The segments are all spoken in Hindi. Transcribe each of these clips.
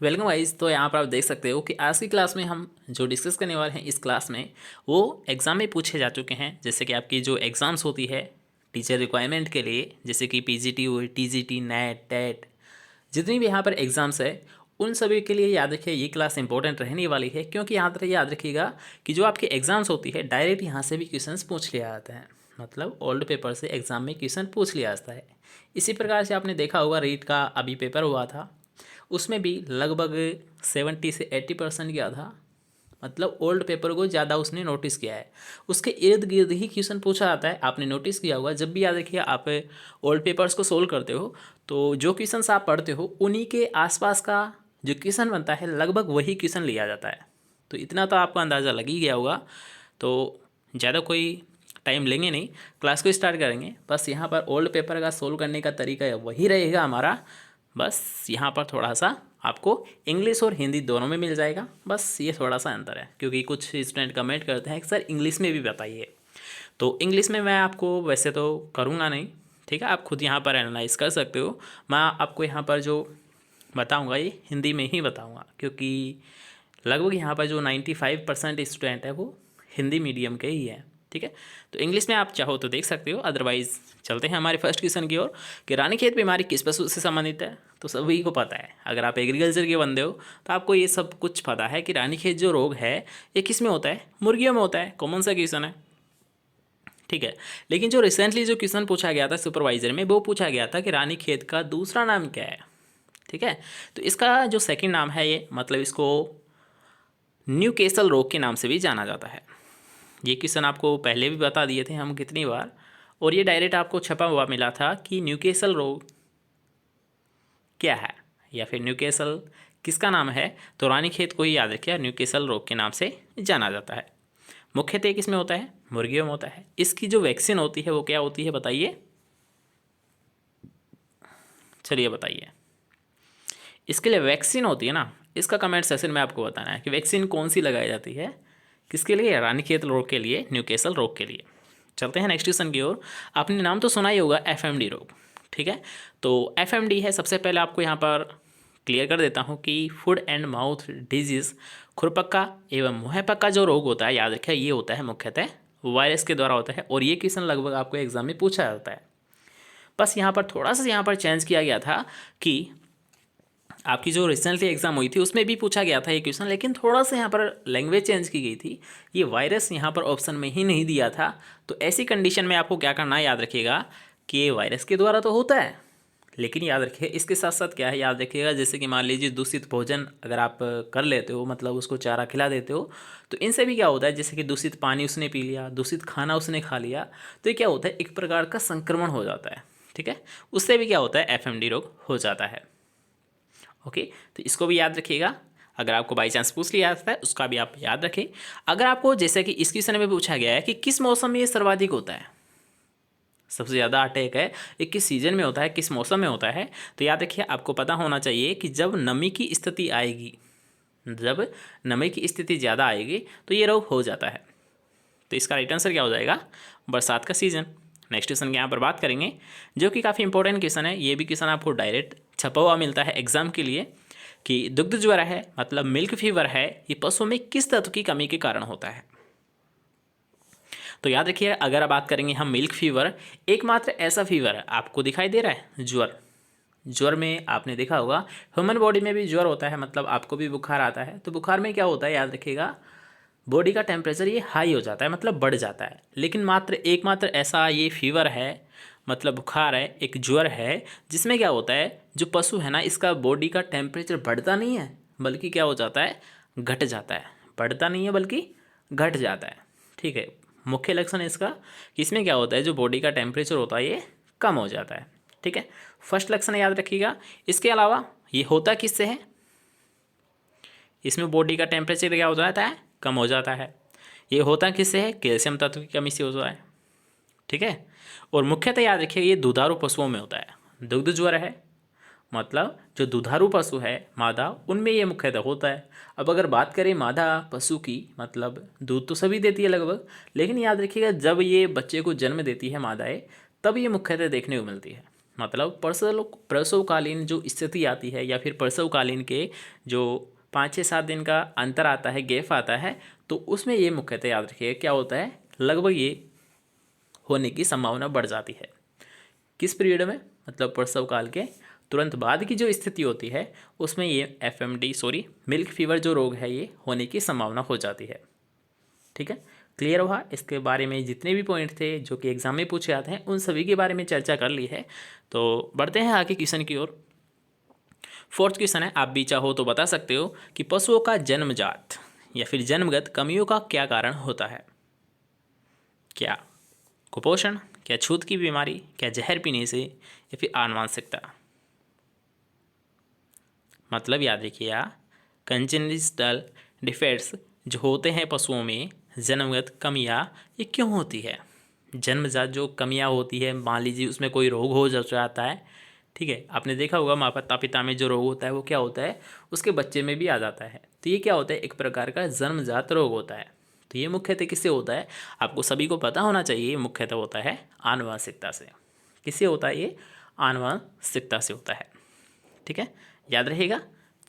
Welcome guys. तो यहाँ पर आप देख सकते हो कि आज की क्लास में हम जो डिस्कस करने वाले हैं इस क्लास में वो एग्ज़ाम में पूछे जा चुके हैं। जैसे कि आपकी जो एग्ज़ाम्स होती है टीचर रिक्वायरमेंट के लिए, जैसे कि पीजीटी हुई, टीजीटी, नेट, टेट, जितनी भी यहाँ पर एग्ज़ाम्स है उन सभी के लिए याद रखिए ये क्लास इंपॉर्टेंट रहने वाली है। क्योंकि याद रखिएगा कि जो आपकी एग्ज़ाम्स होती है डायरेक्ट यहाँ से भी क्वेश्चंस पूछ लिया जाता है, मतलब ओल्ड पेपर से एग्ज़ाम में क्वेश्चन पूछ लिया जाता है। इसी प्रकार से आपने देखा होगा रीट का अभी पेपर हुआ था, उसमें भी लगभग 70 से 80% गया था, मतलब ओल्ड पेपर को ज़्यादा उसने नोटिस किया है। उसके इर्द गिर्द ही क्वेश्चन पूछा जाता है। आपने नोटिस किया होगा जब भी याद रखिए आप ओल्ड पेपर्स को सोल्व करते हो तो जो क्वेश्चंस आप पढ़ते हो उन्हीं के आसपास का जो क्वेश्चन बनता है लगभग वही क्वेश्चन लिया जाता है। तो इतना तो आपको अंदाज़ा लग ही गया होगा। तो ज़्यादा कोई टाइम लेंगे नहीं, क्लास को स्टार्ट करेंगे। बस यहाँ पर ओल्ड पेपर का सोल्व करने का तरीका वही रहेगा हमारा। बस यहाँ पर थोड़ा सा आपको इंग्लिश और हिंदी दोनों में मिल जाएगा, बस ये थोड़ा सा अंतर है। क्योंकि कुछ स्टूडेंट कमेंट करते हैं कि सर इंग्लिश में भी बताइए, तो इंग्लिश में मैं आपको वैसे तो करूँगा नहीं, ठीक है। आप खुद यहाँ पर एनालाइज कर सकते हो। मैं आपको यहाँ पर जो बताऊँगा ये हिंदी में ही बताऊँगा, क्योंकि लगभग यहाँ पर जो 95% स्टूडेंट है वो हिंदी मीडियम के ही हैं, ठीक है। तो इंग्लिश में आप चाहो तो देख सकते हो, अदरवाइज़ चलते हैं हमारे फर्स्ट क्वेश्चन की ओर कि रानीखेत बीमारी किस पशु से संबंधित है। तो सभी को पता है, अगर आप एग्रीकल्चर के बंदे हो तो आपको ये सब कुछ पता है कि रानीखेत जो रोग है ये किस में होता है, मुर्गियों में होता है। कॉमन सा क्वेश्चन है, ठीक है। लेकिन जो रिसेंटली जो क्वेश्चन पूछा गया था सुपरवाइजर में, वो पूछा गया था कि रानीखेत का दूसरा नाम क्या है, ठीक है। तो इसका जो सेकंड नाम है ये, मतलब इसको न्यूकेसल रोग के नाम से भी जाना जाता है। ये क्वेश्चन आपको पहले भी बता दिए थे हम कितनी बार, और ये डायरेक्ट आपको छपा हुआ मिला था कि न्यूकेसल रोग क्या है या फिर न्यूकेसल किसका नाम है। तो रानीखेत को ही याद रखिए न्यूकेसल रोग के नाम से जाना जाता है। मुख्यतः किसमें होता है, मुर्गियों में होता है। इसकी जो वैक्सीन होती है वो क्या होती है बताइए, चलिए बताइए। इसके लिए वैक्सीन होती है ना, इसका कमेंट सेशन में आपको बताना है कि वैक्सीन कौन सी लगाई जाती है, किसके लिए, रानीखेत रोग के लिए, न्यूकेसल रोग के लिए। चलते हैं नेक्स्ट क्वेश्चन की ओर। आपने नाम तो सुना ही होगा एफएमडी रोग, ठीक है। तो एफएमडी है, सबसे पहले आपको यहाँ पर क्लियर कर देता हूँ कि फूड एंड माउथ डिजीज़, खुरपक्का एवं मुंहपक्का जो रोग होता है, याद रखें ये होता है मुख्यतः वायरस के द्वारा होता है। और ये क्वेश्चन लगभग आपको एग्जाम में पूछा जाता है। बस यहाँ पर थोड़ा सा यहाँ पर चेंज किया गया था कि आपकी जो रिसेंटली एग्जाम हुई थी उसमें भी पूछा गया था ये क्वेश्चन, लेकिन थोड़ा सा यहाँ पर लैंग्वेज चेंज की गई थी। ये वायरस यहाँ पर ऑप्शन में ही नहीं दिया था। तो ऐसी कंडीशन में आपको क्या करना है, याद रखिएगा कि ये वायरस के द्वारा तो होता है, लेकिन याद रखिए इसके साथ साथ क्या है, याद रखिएगा जैसे कि मान लीजिए दूषित भोजन अगर आप कर लेते हो, मतलब उसको चारा खिला देते हो, तो इनसे भी क्या होता है, जैसे कि दूषित पानी उसने पी लिया, दूषित खाना उसने खा लिया, तो ये क्या होता है, एक प्रकार का संक्रमण हो जाता है, ठीक है। उससे भी क्या होता है, एफएमडी रोग हो जाता है। ओके, तो इसको भी याद रखिएगा। अगर आपको बाई चांस पूछ लिया जाता है उसका भी आप याद रखें। अगर आपको जैसे कि इस क्वेश्चन में पूछा गया है कि किस मौसम में ये सर्वाधिक होता है, सबसे ज़्यादा अटैक है ये किस सीजन में होता है, किस मौसम में होता है, तो याद रखिए आपको पता होना चाहिए कि जब नमी की स्थिति आएगी, जब नमी की स्थिति ज़्यादा आएगी तो ये रोग हो जाता है। तो इसका राइट आंसर क्या हो जाएगा, बरसात का सीज़न। नेक्स्ट क्वेश्चन के यहाँ पर बात करेंगे जो कि काफ़ी इंपॉर्टेंट क्वेश्चन है। ये भी क्वेश्चन आपको डायरेक्ट छपा हुआ मिलता है एग्जाम के लिए कि दुग्ध ज्वर है, मतलब मिल्क फीवर है, ये पशुओं में किस तत्व की कमी के कारण होता है। तो याद रखिए अगर बात करेंगे हम मिल्क फीवर, एकमात्र ऐसा फीवर है आपको दिखाई दे रहा है ज्वर। ज्वर में आपने देखा होगा ह्यूमन बॉडी में भी ज्वर होता है, मतलब आपको भी बुखार आता है। तो बुखार में क्या होता है, याद रखिएगा बॉडी का टेम्परेचर ये हाई हो जाता है, मतलब बढ़ जाता है। लेकिन एकमात्र ऐसा ये फीवर है, मतलब बुखार है, एक ज्वर है, जिसमें क्या होता है जो पशु है ना इसका बॉडी का टेम्परेचर बढ़ता नहीं है बल्कि क्या हो जाता है, घट जाता है। बढ़ता नहीं है बल्कि घट जाता है, ठीक है। मुख्य लक्षण इसका कि इसमें क्या होता है जो बॉडी का टेम्परेचर होता है ये कम हो जाता है, ठीक है। फर्स्ट लक्षण याद रखिएगा। इसके अलावा ये होता किससे है, इसमें बॉडी का टेम्परेचर क्या हो जाता है, कम हो जाता है। ये होता किससे है, कैल्शियम तत्व की कमी से होता है, ठीक है। और मुख्यतः याद रखिए ये दुधारू पशुओं में होता है। दुग्ध ज्वर है, मतलब जो दुधारू पशु है मादा, उनमें ये मुख्यतः होता है। अब अगर बात करें मादा पशु की, मतलब दूध तो सभी देती है लगभग, लेकिन याद रखिएगा जब ये बच्चे को जन्म देती है मादाएँ, तब ये मुख्यतः देखने को मिलती है। मतलब प्रसवकालीन जो स्थिति आती है या फिर प्रसवकालीन के जो 5 से 7 दिन का अंतर आता है, गैप आता है, तो उसमें ये मुख्यतः याद रखिए क्या होता है, लगभग ये होने की संभावना बढ़ जाती है। किस पीरियड में, मतलब प्रसव काल के तुरंत बाद की जो स्थिति होती है उसमें ये मिल्क फीवर जो रोग है ये होने की संभावना हो जाती है। ठीक है, क्लियर हुआ। इसके बारे में जितने भी पॉइंट थे जो कि एग्जाम में पूछे जाते हैं उन सभी के बारे में चर्चा कर ली है। तो बढ़ते हैं आगे क्वेश्चन की ओर। 4th क्वेश्चन है, आप भी चाहो तो बता सकते हो कि पशुओं का जन्मजात या फिर जन्मगत कमियों का क्या कारण होता है। क्या कुपोषण, क्या छूत की बीमारी, क्या जहर पीने से, या फिर आनुवंशिकता। मतलब याद रखिए, कंजेनिटल डिफेक्ट्स जो होते हैं पशुओं में, जन्मगत कमियां, ये क्यों होती है। जन्मजात जो कमियां होती है, मान लीजिए उसमें कोई रोग हो जाता है, ठीक है, आपने देखा होगा माता पिता में जो रोग होता है वो क्या होता है, उसके बच्चे में भी आ जाता है। तो ये क्या होता है, एक प्रकार का जन्मजात रोग होता है। तो ये मुख्यतः किससे होता है, आपको सभी को पता होना चाहिए, ये मुख्यतः होता है आनुवंशिकता से। किससे होता है ये, आनुवंशिकता से होता है। ठीक है, याद रहेगा।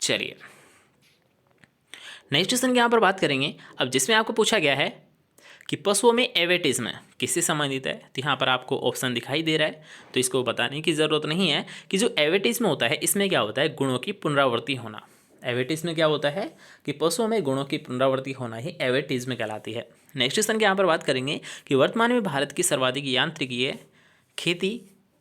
चलिए नेक्स्ट क्वेश्चन की यहाँ पर बात करेंगे अब, जिसमें आपको पूछा गया है कि पशुओं में एवेटिज्म किससे संबंधित है। तो यहाँ पर आपको ऑप्शन दिखाई दे रहा है, तो इसको बताने की ज़रूरत नहीं है कि जो एवेटिज्म होता है इसमें क्या होता है, गुणों की पुनरावृत्ति होना। एवेटिज्म में क्या होता है कि पशुओं में गुणों की पुनरावृत्ति होना ही एवेटिज्म कहलाती है। नेक्स्ट क्वेश्चन के यहाँ पर बात करेंगे कि वर्तमान में भारत की सर्वाधिक यांत्रिकीय खेती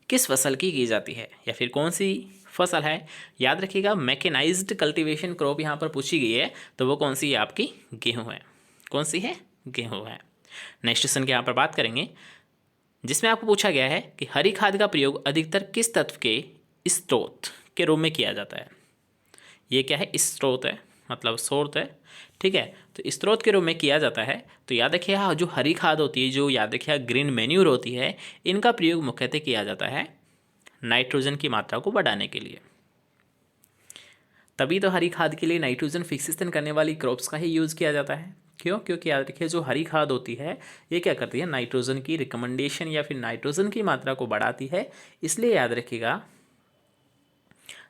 किस फसल की जाती है, या फिर कौन सी फसल है। याद रखिएगा, मैकेनाइज्ड कल्टीवेशन क्रॉप यहाँ पर पूछी गई है, तो वो कौन सी है, आपकी गेहूँ है। कौन सी है, गेहूँ है। नेक्स्ट क्वेश्चन के यहाँ पर बात करेंगे जिसमें आपको पूछा गया है कि हरी खाद का प्रयोग अधिकतर किस तत्व के स्रोत के रूप में किया जाता है। ये क्या है, स्रोत है, मतलब स्रोत है। ठीक है, तो स्रोत के रूप में किया जाता है। तो याद रखिए, जो हरी खाद होती है, जो याद रखिए ग्रीन मैन्यूर होती है, इनका प्रयोग मुख्यतः किया जाता है नाइट्रोजन की मात्रा को बढ़ाने के लिए। तभी तो हरी खाद के लिए नाइट्रोजन फिक्सेशन करने वाली क्रॉप्स का ही यूज़ किया जाता है। क्यों, क्योंकि याद रखिए जो हरी खाद होती है ये क्या करती है, नाइट्रोजन की रिकमेंडेशन या फिर नाइट्रोजन की मात्रा को बढ़ाती है। इसलिए याद रखिएगा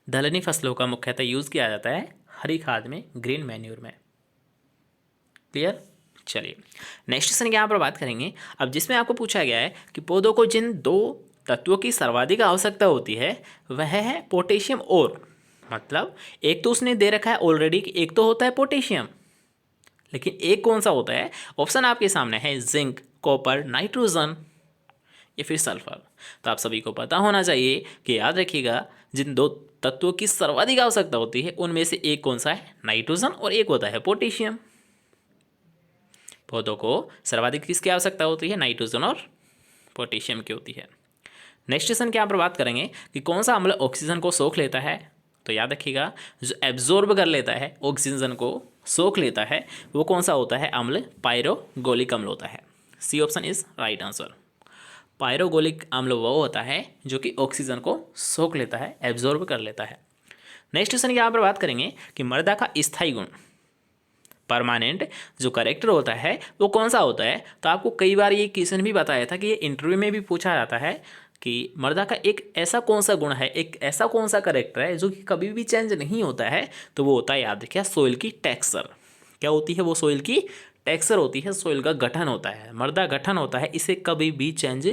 दलहनी फसलों का मुख्यतः यूज़ किया जाता है हरी खाद में, ग्रीन मैन्यूर में। क्लियर। चलिए नेक्स्ट क्वेश्चन यहाँ पर बात करेंगे अब, जिसमें आपको पूछा गया है कि पौधों को जिन 2 तत्वों की सर्वाधिक आवश्यकता होती है वह है पोटेशियम और, मतलब एक तो उसने दे रखा है ऑलरेडी कि एक तो होता है पोटेशियम, लेकिन एक कौन सा होता है, ऑप्शन आपके सामने है जिंक, कॉपर, नाइट्रोजन या फिर सल्फर। तो आप सभी को पता होना चाहिए कि याद रखिएगा जिन 2 तत्वों की सर्वाधिक आवश्यकता होती है उनमें से एक कौन सा है, नाइट्रोजन, और एक होता है पोटेशियम। पौधों को सर्वाधिक किसकी आवश्यकता होती है, नाइट्रोजन और पोटेशियम की होती है। नेक्स्ट क्वेश्चन के यहाँ पर बात करेंगे कि कौन सा अम्ल ऑक्सीजन को सोख लेता है। तो याद रखिएगा जो एब्जॉर्ब कर लेता है ऑक्सीजन को, सोख लेता है, वो कौन सा होता है, अम्ल पायरोगोलिक अम्ल होता है। C option is right answer. पायरोगोलिक अम्ल वो होता है जो कि ऑक्सीजन को सोख लेता है, एब्जॉर्ब कर लेता है। नेक्स्ट क्वेश्चन यहाँ पर बात करेंगे कि मृदा का स्थायी गुण, परमानेंट जो करेक्टर होता है वो कौन सा होता है। तो आपको कई बार ये क्वेश्चन भी बताया था कि ये इंटरव्यू में भी पूछा जाता है कि मृदा का एक ऐसा कौन सा गुण है, एक ऐसा कौन सा करेक्टर है जो कि कभी भी चेंज नहीं होता है। तो वो होता है, याद रखिए, सोइल की टेक्सचर। क्या होती है वो, सोइल की टेक्सचर होती है, सोइल का गठन होता है, मृदा गठन होता है, इसे कभी भी चेंज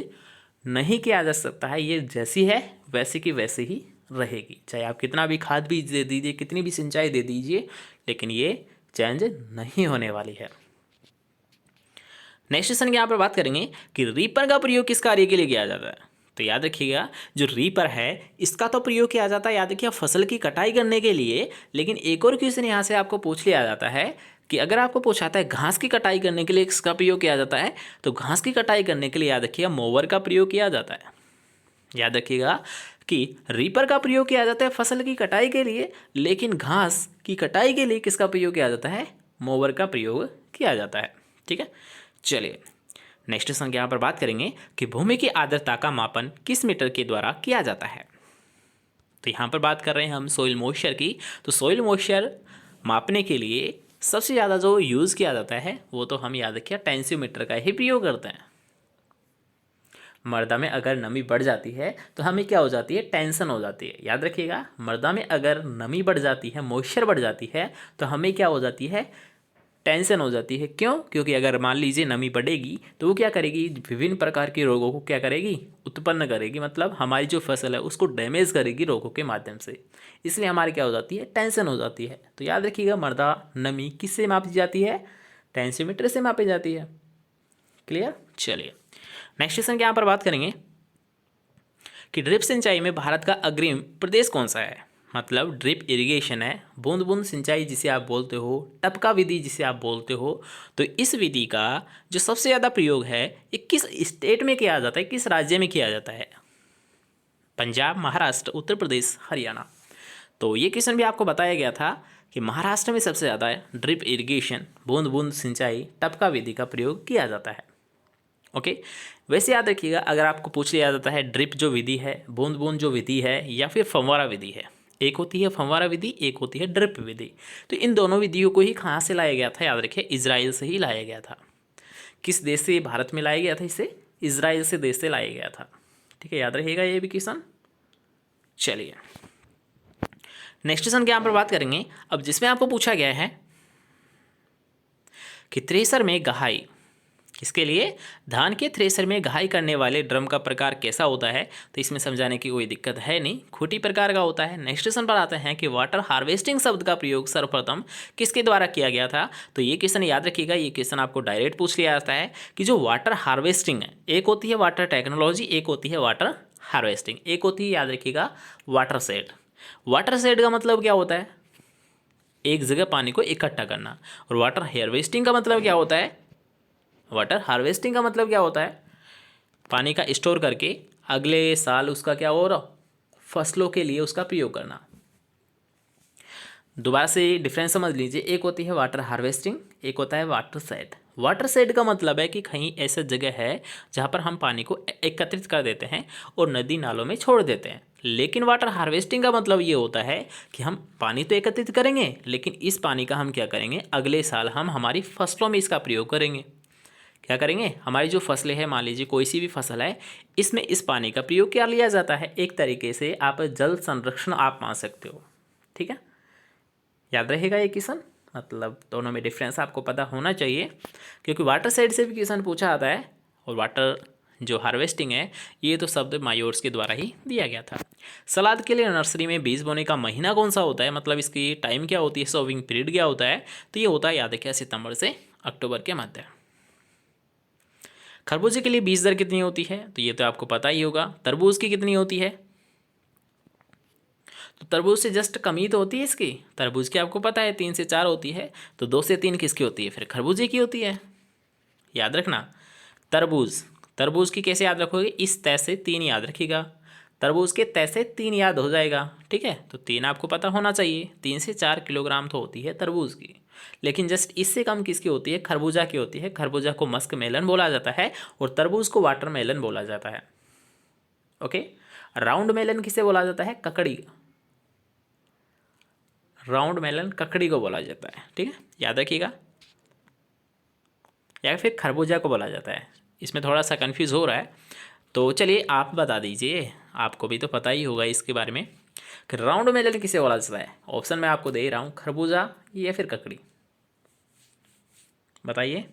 नहीं किया जा सकता है। ये जैसी है वैसी की वैसी ही रहेगी, चाहे आप कितना भी खाद भी दे दीजिए, कितनी भी सिंचाई दे दीजिए, लेकिन ये चेंज नहीं होने वाली है। नेक्स्ट क्वेश्चन यहाँ पर बात करेंगे कि रीपर का प्रयोग किस कार्य के लिए किया जाता है। तो याद रखिएगा जो रीपर है इसका तो प्रयोग किया जाता है, याद रखिए, फसल की कटाई करने के लिए। लेकिन एक और क्वेश्चन यहाँ से आपको पूछ लिया जाता है कि अगर आपको पूछाता है घास की कटाई करने के लिए किसका प्रयोग किया जाता है, तो घास की कटाई करने के लिए याद रखिएगा मोवर का प्रयोग किया जाता है। याद रखिएगा कि रीपर का प्रयोग किया जाता है फसल की कटाई के लिए, लेकिन घास की कटाई के लिए किसका प्रयोग किया जाता है, मोवर का प्रयोग किया जाता है। ठीक है, चलिए नेक्स्ट क्वेश्चन यहाँ पर बात करेंगे कि भूमि की आर्द्रता का मापन किस मीटर के द्वारा किया जाता है। तो यहाँ पर बात कर रहे हैं हम सोइल मॉइस्चर की। तो सोइल मॉइस्चर मापने के लिए सबसे ज़्यादा जो यूज़ किया जाता है वो तो हम याद रखिए टेंसियोमीटर का ही प्रयोग करते हैं। मृदा में अगर नमी बढ़ जाती है तो हमें क्या हो जाती है, टेंशन हो जाती है। याद रखिएगा, मृदा में अगर नमी बढ़ जाती है, मॉइस्चर बढ़ जाती है, तो हमें क्या हो जाती है, टेंशन हो जाती है। क्यों? क्योंकि अगर मान लीजिए नमी बढ़ेगी तो वो क्या करेगी, विभिन्न प्रकार के रोगों को क्या करेगी, उत्पन्न करेगी, मतलब हमारी जो फसल है उसको डैमेज करेगी रोगों के माध्यम से। इसलिए हमारी क्या हो जाती है, टेंशन हो जाती है। तो याद रखिएगा, मृदा नमी किससे मापी जाती है, टेंसीमीटर से मापी जाती है। क्लियर? चलिए नेक्स्ट क्वेश्चन के यहाँ पर बात करेंगे कि ड्रिप सिंचाई में भारत का अग्रिम प्रदेश कौन सा है। मतलब ड्रिप इरिगेशन है, बूंद बूंद सिंचाई जिसे आप बोलते हो, टपका विधि जिसे आप बोलते हो। तो इस विधि का जो सबसे ज़्यादा प्रयोग है ये किस स्टेट में किया जाता है, किस राज्य में किया जाता है? पंजाब, महाराष्ट्र, उत्तर प्रदेश, हरियाणा। तो ये क्वेश्चन भी आपको बताया गया था कि महाराष्ट्र में सबसे ज़्यादा ड्रिप इरिगेशन, बूंद बूंद सिंचाई, टपका विधि का प्रयोग किया जाता है। ओके, वैसे याद रखिएगा, अगर आपको पूछ लिया जाता है ड्रिप जो विधि है, बूंद बूंद जो विधि है, या फिर फव्वारा विधि है, एक होती है फव्वारा विधि, एक होती है ड्रिप विधि। तो इन दोनों विधियों को ही कहाँ से लाया गया था? याद रखिए, इजराइल से ही लाया गया था। किस देश से भारत में लाया गया था? इसे इजराइल से देश से लाया गया था। ठीक है, याद रखिएगा ये भी क्वेश्चन। चलिए नेक्स्ट क्वेश्चन के यहाँ पर बात करेंगे अब, जिसमें आपको पूछा गया है कि थ्रेसर में गहाई, किसके लिए? धान के थ्रेसर में घाई करने वाले ड्रम का प्रकार कैसा होता है? तो इसमें समझाने की कोई दिक्कत है नहीं, खूंटी प्रकार का होता है। नेक्स्ट क्वेश्चन पर आते हैं कि वाटर हार्वेस्टिंग शब्द का प्रयोग सर्वप्रथम किसके द्वारा किया गया था? तो ये क्वेश्चन याद रखिएगा, ये क्वेश्चन आपको डायरेक्ट पूछ लिया जाता है कि जो वाटर हार्वेस्टिंग है, एक होती है वाटर टेक्नोलॉजी, एक होती है वाटर हार्वेस्टिंग, एक होती है, याद रखिएगा, वाटर शेड। वाटर शेड का मतलब क्या होता है? एक जगह पानी को इकट्ठा करना। और वाटर हार्वेस्टिंग का मतलब क्या होता है? वाटर हार्वेस्टिंग का मतलब क्या होता है? पानी का स्टोर करके अगले साल उसका क्या हो रहा, फसलों के लिए उसका प्रयोग करना। दोबारा से डिफरेंस समझ लीजिए, एक होती है वाटर हार्वेस्टिंग, एक होता है वाटर शेड। वाटर शेड का मतलब है कि कहीं ऐसा जगह है जहाँ पर हम पानी को एकत्रित कर देते हैं और नदी नालों में छोड़ देते हैं। लेकिन वाटर हार्वेस्टिंग का मतलब ये होता है कि हम पानी तो एकत्रित करेंगे, लेकिन इस पानी का हम क्या करेंगे, अगले साल हम हमारी फसलों में इसका प्रयोग करेंगे। क्या करेंगे, हमारी जो फसलें हैं, मान लीजिए कोई सी भी फसल है, इसमें इस पानी का प्रयोग क्या लिया जाता है? एक तरीके से आप जल संरक्षण आप मान सकते हो। ठीक है, याद रहेगा ये क्वेश्चन, मतलब दोनों में डिफरेंस आपको पता होना चाहिए, क्योंकि वाटर साइड से भी क्वेश्चन पूछा आता है और वाटर जो हार्वेस्टिंग है ये तो शब्द मायोर्स के द्वारा ही दिया गया था। सलाद के लिए नर्सरी में बीज बोने का महीना कौन सा होता है? मतलब इसकी टाइम क्या होती है, सोविंग पीरियड क्या होता है? तो ये होता है, याद रखिए, सितंबर से अक्टूबर के मध्य। खरबूजे के लिए बीज दर कितनी होती है? तो ये तो आपको पता ही होगा। तरबूज की कितनी होती है? तो तरबूज से जस्ट कम ही तो होती है इसकी। तरबूज की आपको पता है 3 से 4 होती है, तो 2 से 3 किसकी होती है? फिर खरबूजे की होती है। याद रखना, तरबूज, तरबूज की कैसे याद रखोगे? इस तय से 3 याद रखिएगा, तरबूज के तय से 3 याद हो जाएगा। ठीक है, तो 3 आपको पता होना चाहिए। 3 से 4 किलोग्राम तो होती है तरबूज की, लेकिन जस्ट इससे कम किसकी होती है? खरबूजा की होती है। खरबूजा को मस्क मेलन बोला जाता है और तरबूज को वाटर मेलन बोला जाता है। ओके, राउंड मेलन किसे बोला जाता है? ककड़ी, राउंड मेलन ककड़ी को बोला जाता है। ठीक है, याद रखिएगा, या फिर खरबूजा को बोला जाता है। इसमें थोड़ा सा कंफ्यूज हो रहा है, तो चलिए आप बता दीजिए, आपको भी तो पता ही होगा इसके बारे में कि राउंड मेलन किसे बोला जाता है। ऑप्शन मैं आपको दे रहा हूँ, खरबूजा या फिर ककड़ी, बताइए।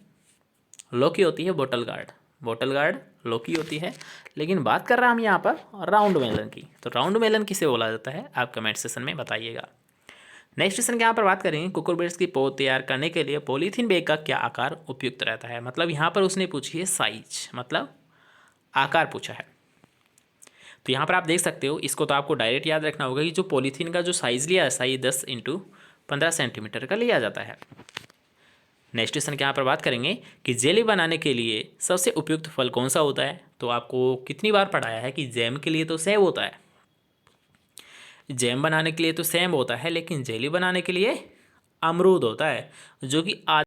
लौकी होती है बोटल गार्ड, बोटल गार्ड लौकी होती है, लेकिन बात कर रहा हम यहाँ पर राउंड मेलन की। तो राउंड मेलन किसे बोला जाता है, आप कमेंट सेक्शन में बताइएगा। नेक्स्ट क्वेश्चन के यहाँ पर बात करेंगे, कुकुरबिट्स की पौध तैयार करने के लिए पॉलीथीन बैग का क्या आकार उपयुक्त रहता है? मतलब यहाँ पर उसने पूछी है साइज, मतलब आकार पूछा है। तो यहाँ पर आप देख सकते हो, इसको तो आपको डायरेक्ट याद रखना होगा कि जो पॉलीथीन का जो साइज़ लिया है, साइज 10 × 15 सेंटीमीटर का लिया जाता है। नेक्स्ट क्वेश्चन के यहाँ पर बात करेंगे कि जेली बनाने के लिए सबसे उपयुक्त फल कौन सा होता है? तो आपको कितनी बार पढ़ाया है कि जैम के लिए तो सेब होता है, जैम बनाने के लिए तो सेब होता है, लेकिन जेली बनाने के लिए अमरूद होता है, जो कि